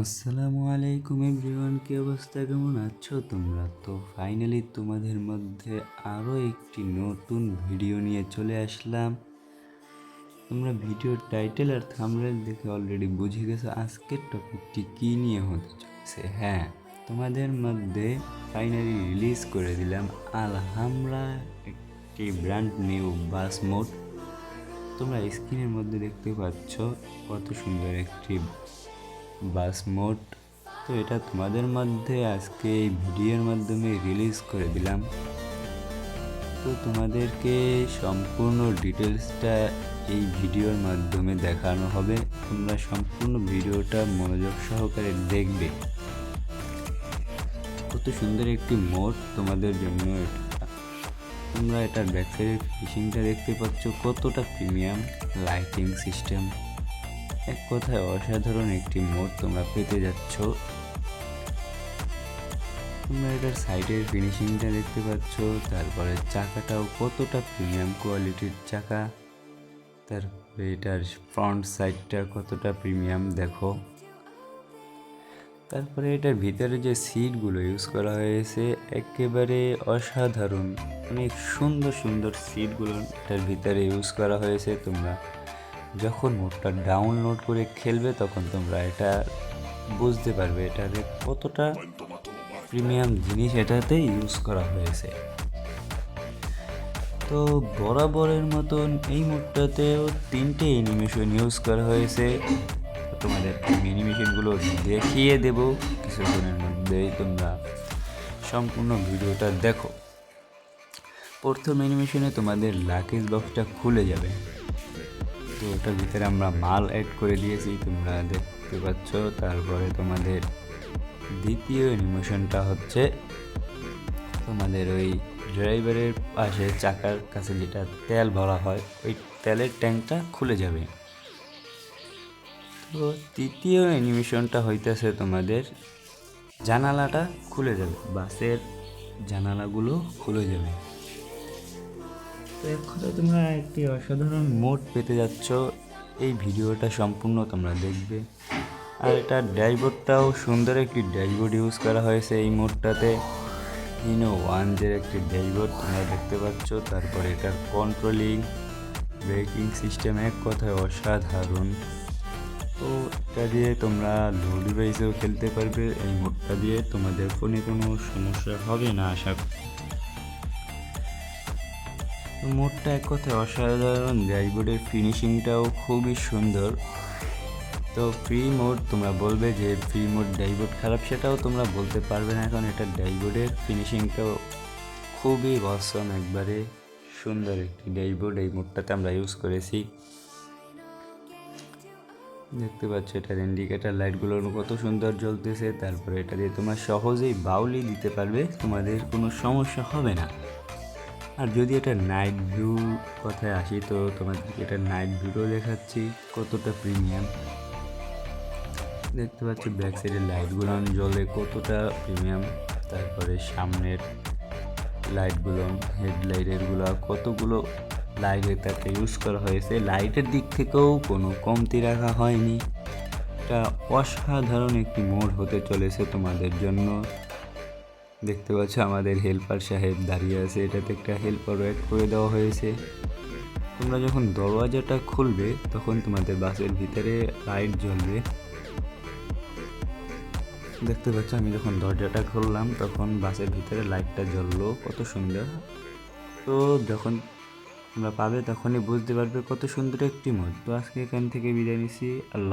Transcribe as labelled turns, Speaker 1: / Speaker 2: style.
Speaker 1: আসসালামু আলাইকুম এভরিওয়ান, কি অবস্থা, কেমন আছো তোমরা? তো ফাইনালি তোমাদের মধ্যে আরও একটি নতুন ভিডিও নিয়ে চলে আসলাম। তোমরা ভিডিওর টাইটেল আর থাম্বনেল দেখে অলরেডি বুঝে গেছো আজকের টপিকটি কী নিয়ে হতে চলেছে। হ্যাঁ, তোমাদের মধ্যে ফাইনালি রিলিজ করে দিলাম আলহামরা, একটি ব্র্যান্ড নিউ বাস মোড। তোমরা স্ক্রিনের মধ্যে দেখতে পাচ্ছ কত সুন্দর একটি বাস মোড। তো এটা তোমাদের মধ্যে আজকে এই ভিডিওর মাধ্যমে রিলিজ করে দিলাম। তো তোমাদেরকে সম্পূর্ণ ডিটেলসটা এই ভিডিওর মাধ্যমে দেখানো হবে। তোমরা সম্পূর্ণ ভিডিওটা মনোযোগ সহকারে দেখবে। কত সুন্দর একটি মোড তোমাদের জন্য এটা। তোমরা এটার ব্যাকসাইডের ফিনিশিংটা দেখতে পাচ্ছ, কতটা প্রিমিয়াম লাইটিং সিস্টেম। এক কথায় অসাধারণ একটি মোড তোমরা পেতে যাচ্ছ। তোমরা এটার সাইডের ফিনিশিংটা দেখতে পাচ্ছ, তারপরে চাকাটাও কতটা প্রিমিয়াম কোয়ালিটির চাকা, তারপরে এটার ফ্রন্ট সাইডটা কতটা প্রিমিয়াম দেখো। তারপরে এটার ভিতরে যে সিটগুলো ইউজ করা হয়েছে একেবারে অসাধারণ, অনেক সুন্দর সুন্দর সিটগুলো এটার ভিতরে ইউজ করা হয়েছে। তোমরা যখন মোডটা ডাউনলোড করে খেলবে তখন তোমরা এটা বুঝতে পারবে এটাতে কতটা প্রিমিয়াম জিনিস এটাতে ইউজ করা হয়েছে। তো বরাবরের মতন এই মোডটাতেও 3টে অ্যানিমেশন ইউজ করা হয়েছে। তোমাদের অ্যানিমেশনগুলো দেখিয়ে দেব কিছুক্ষণের মধ্যেই, তোমরা সম্পূর্ণ ভিডিওটা দেখো। প্রথম অ্যানিমেশনে তোমাদের লাগেজ বক্সটা খুলে যাবে। তো ওটার ভিতরে আমরা মাল অ্যাড করে দিয়েছি, তোমরা দেখতে পাচ্ছ। তারপরে তোমাদের দ্বিতীয় অ্যানিমেশনটা হচ্ছে তোমাদের ওই ড্রাইভারের পাশে চাকার কাছে যেটা তেল ভরা হয় ওই তেলের ট্যাঙ্কটা খুলে যাবে। তো তৃতীয় অ্যানিমেশনটা হইতেছে তোমাদের জানালাটা খুলে যাবে, বাসের জানালাগুলো খুলে যাবে। তো এক কথায় তোমরা একটি অসাধারণ মোড পেতে যাচ্ছ। এই ভিডিওটা সম্পূর্ণ তোমরা দেখবে। আর এটা ড্যাশবোর্ডটাও সুন্দর একটি ড্যাশবোর্ড ইউজ করা হয়েছে এই মোডটাতে। হিনো 1 একটি ড্যাশবোর্ড তোমরা দেখতে পাচ্ছ। তারপরে এটার কন্ট্রোলিং ব্রেকিং সিস্টেম এক কথায় অসাধারণ। তো এটা দিয়ে তোমরা লো ডিভাইসেও খেলতে পারবে। এই মোডটা দিয়ে তোমাদের ফোনে কোনো সমস্যা হবে না আশা করি। তো মোডটা এক কথায় অসাধারণ, ড্যাশবোর্ডের ফিনিশিংটাও খুবই সুন্দর। তো ফ্রি মোড তোমরা বলবে যে ফ্রি মোড ড্যাশবোর্ড খারাপ, সেটাও তোমরা বলতে পারবে না, কারণ এটা ড্যাশবোর্ডের ফিনিশিংটাও খুবই অসম, একবারে সুন্দর একটি ড্যাশবোর্ড এই মোডটাতে আমরা ইউজ করেছি। দেখতে পাচ্ছ এটার ইন্ডিকেটার লাইটগুলো কত সুন্দর জ্বলতেছে। তারপরে এটা দিয়ে তোমরা সহজেই বাউলি দিতে পারবে, তোমাদের কোনো সমস্যা হবে না। আর যদি এটা নাইট ভিউ কথায় আসি, তো তোমাদেরকে এটা নাইট ভিউও দেখাচ্ছি কতটা প্রিমিয়াম। দেখতে পাচ্ছি ব্যাক সাইডের লাইটগুলো জ্বলে কতটা প্রিমিয়াম। তারপরে সামনের লাইটগুলো, হেডলাইটেরগুলো কতগুলো লাইট এটাতে ইউজ করা হয়েছে। লাইটের দিক থেকেও কোনো কমতি রাখা হয়নি। এটা অসাধারণ একটি মোড হতে চলেছে তোমাদের জন্য। দেখতে পাচ্ছ আমাদের হেল্পার সাহেব দাঁড়িয়ে আছে, এটাতে একটা হেল্পার অ্যাড করে দেওয়া হয়েছে। তোমরা যখন দরওয়াজাটা খুলবে তখন তোমাদের বাসের ভিতরে লাইট জ্বলবে। দেখতে পাচ্ছ আমি যখন দরজাটা খুললাম তখন বাসের ভিতরে লাইটটা জ্বললো, কত সুন্দর। তো যখন তোমরা পাবে তখনই বুঝতে পারবে কত সুন্দর একটি মোড। তো আজকে এখান থেকে বিদায় নিচ্ছি, আল্লাহ।